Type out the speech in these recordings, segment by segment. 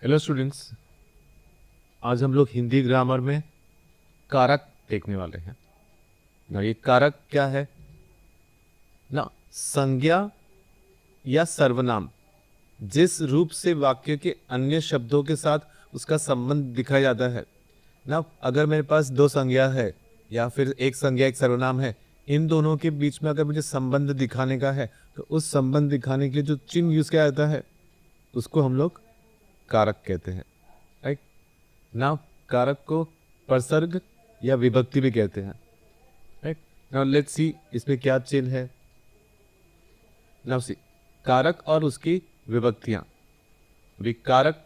Hello students, आज हम लोग हिंदी ग्रामर में कारक देखने वाले हैं ना। ये कारक क्या है ना? संज्ञा या सर्वनाम जिस रूप से वाक्य के अन्य शब्दों के साथ उसका संबंध दिखाया जाता है ना। अगर मेरे पास दो संज्ञा है या फिर एक संज्ञा एक सर्वनाम है, इन दोनों के बीच में अगर मुझे संबंध दिखाने का है तो उस संबंध दिखाने के लिए जो चिन्ह यूज किया जाता है उसको हम लोग कारक कहते हैं। राइट ना, कारक को प्रसर्ग या विभक्ति भी कहते हैं। राइट नाउ लेट्स सी इसमें क्या चिन्ह है। नाउ सी कारक और उसकी विभक्तियां। कारक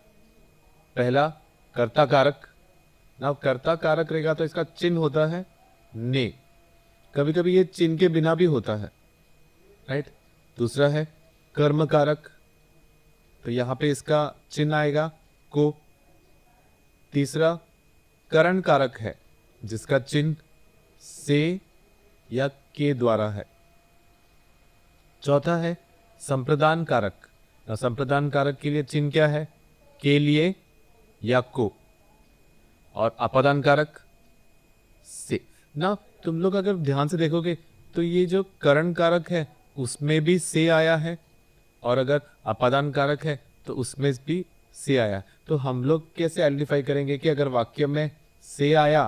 पहला कर्ता कारक। नाउ कर्ता कारक रहेगा तो इसका चिन्ह होता है ने। कभी कभी ये चिन्ह के बिना भी होता है। राइट दूसरा है कर्म कारक, तो यहां पे इसका चिन्ह आएगा को। तीसरा करण कारक है जिसका चिन्ह से या के द्वारा है। चौथा है संप्रदान कारक। संप्रदान कारक के लिए चिन्ह क्या है? के लिए या को। और अपादान कारक से ना। तुम लोग अगर ध्यान से देखोगे तो ये जो करण कारक है उसमें भी से आया है, और अगर अपादान कारक है तो उसमें भी से आया। तो हम लोग कैसे आइडेंटिफाई करेंगे कि अगर वाक्य में से आया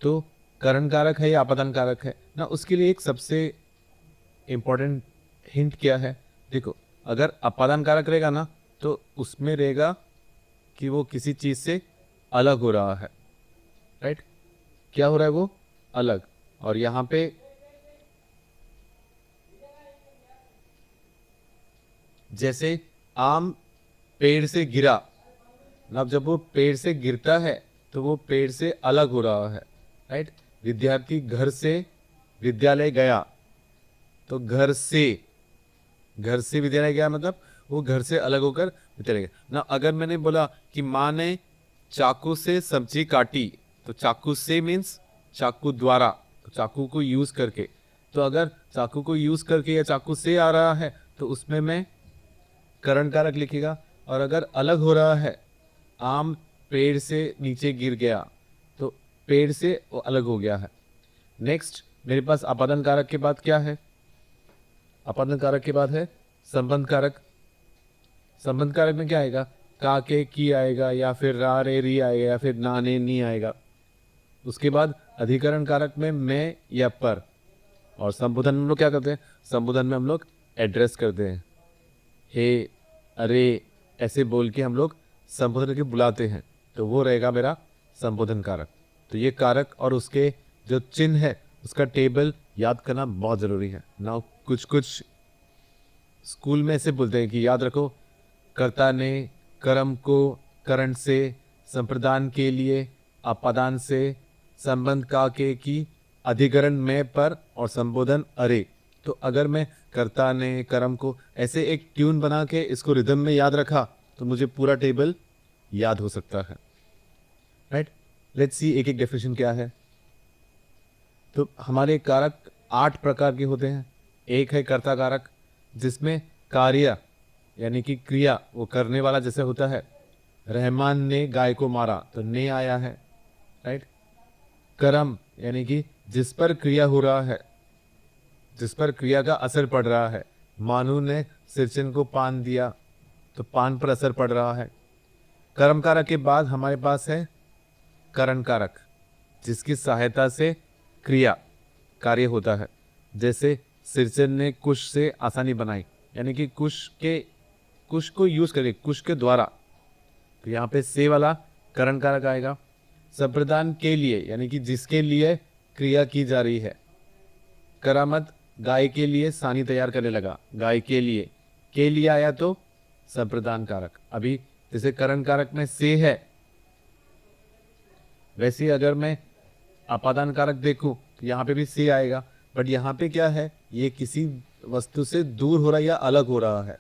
तो करण कारक है या अपादान कारक है ना? उसके लिए एक सबसे इंपॉर्टेंट हिंट क्या है, देखो। अगर अपादान कारक रहेगा ना तो उसमें रहेगा कि वो किसी चीज से अलग हो रहा है। राइट, क्या हो रहा है? वो अलग। और यहां पे जैसे आम पेड़ से गिरा ना, जब वो पेड़ से गिरता है तो वो पेड़ से अलग हो रहा है। राइट, विद्यार्थी घर से विद्यालय गया तो घर से विद्यालय गया मतलब वो घर से अलग होकर विद्यालय गया ना। अगर मैंने बोला कि माँ ने चाकू से सब्जी काटी तो चाकू से मीन्स चाकू द्वारा, तो चाकू को यूज करके। तो अगर चाकू को यूज करके या चाकू से आ रहा है तो उसमें मैं करण कारक लिखेगा। और अगर अलग हो रहा है, आम पेड़ से नीचे गिर गया तो पेड़ से वो अलग हो गया है। नेक्स्ट मेरे पास अपादान कारक के बाद क्या है? अपादान कारक के बाद है संबंध कारक। संबंध कारक में क्या आएगा? का के की आएगा, या फिर रा रे री आएगा, या फिर ना ने नी आएगा। उसके बाद अधिकरण कारक में मैं या पर। और संबोधन में हम लोग क्या करते हैं? संबोधन में हम लोग एड्रेस करते हैं, हे, अरे, ऐसे बोल के हम लोग संबोधन करके बुलाते हैं, तो वो रहेगा मेरा संबोधन कारक। तो ये कारक और उसके जो चिन्ह है उसका टेबल याद करना बहुत जरूरी है ना। कुछ कुछ स्कूल में ऐसे बोलते हैं कि याद रखो, कर्ता ने, कर्म को, करण से, संप्रदान के लिए, अपादान से, संबंध का के की, अधिकरण में पर, और संबोधन अरे। तो अगर मैं कर्ता ने, कर्म को ऐसे एक ट्यून बना के इसको रिदम में याद रखा तो मुझे पूरा टेबल याद हो सकता है। राइट, लेट्स सी एक एक डेफिनेशन क्या है। तो हमारे कारक 8 प्रकार के होते हैं। एक है कर्ता कारक जिसमें कार्य यानी कि क्रिया वो करने वाला जैसे होता है। रहमान ने गाय को मारा तो ने आया है। राइट, कर्म यानी कि जिस पर क्रिया हो रहा है, जिस पर क्रिया का असर पड़ रहा है। मानू ने सिरचन को पान दिया तो पान पर असर पड़ रहा है। कर्म कारक के बाद हमारे पास है करण कारक जिसकी सहायता से क्रिया कार्य होता है। जैसे सिरचन ने कुश से आसानी बनाई, यानी कि कुश को यूज करके, कुश के द्वारा। तो यहाँ पे से वाला करण कारक आएगा। संप्रदान के लिए यानी कि जिसके लिए क्रिया की जा रही है। करामत गाय के लिए सानी तैयार करने लगा, गाय के लिए आया तो संप्रदान कारक। अभी जैसे करण कारक में से है, वैसे अगर मैं अपादान कारक देखूं तो यहाँ पे भी से आएगा। बट यहाँ पे क्या है, ये किसी वस्तु से दूर हो रहा है या अलग हो रहा है।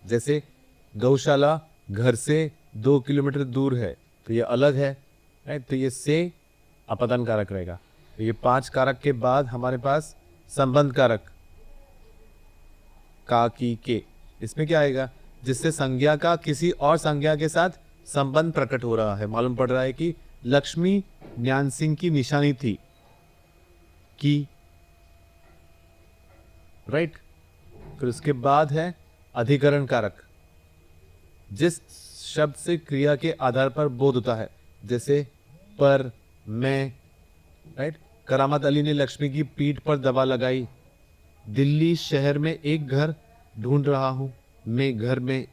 जैसे गौशाला घर से 2 किलोमीटर दूर है तो ये अलग है। राइट, तो ये से अपादान कारक रहेगा। तो ये 5 कारक के बाद हमारे पास संबंध कारक का की के। इसमें क्या आएगा? जिससे संज्ञा का किसी और संज्ञा के साथ संबंध प्रकट हो रहा है। मालूम पड़ रहा है कि लक्ष्मी ज्ञान सिंह की निशानी थी की, राइट। फिर उसके बाद है अधिकरण कारक, जिस शब्द से क्रिया के आधार पर बोध होता है, जैसे पर, मैं, राइट। करामत अली ने लक्ष्मी की पीठ पर दबा लगाई। दिल्ली शहर में एक घर ढूंढ रहा हूं, मैं घर में।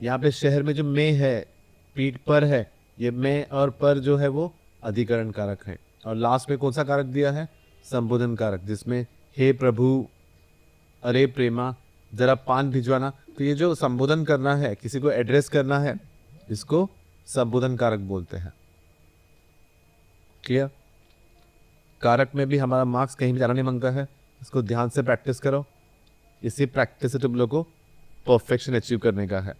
यहां पे शहर में जो मैं है, पीठ पर है, ये मैं और पर जो है वो अधिकरण कारक है। और लास्ट में कौन सा कारक दिया है? संबोधन कारक, जिसमें हे प्रभु, अरे प्रेमा, जरा पान भिजवाना। तो ये जो संबोधन करना है, किसी को एड्रेस करना है, इसको संबोधन कारक बोलते हैं। क्लियर? कारक में भी हमारा मार्क्स कहीं भी जाना नहीं मांगता है, इसको ध्यान से प्रैक्टिस करो। इसी प्रैक्टिस से तुम लोग को परफेक्शन अचीव करने का है।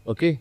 ओके।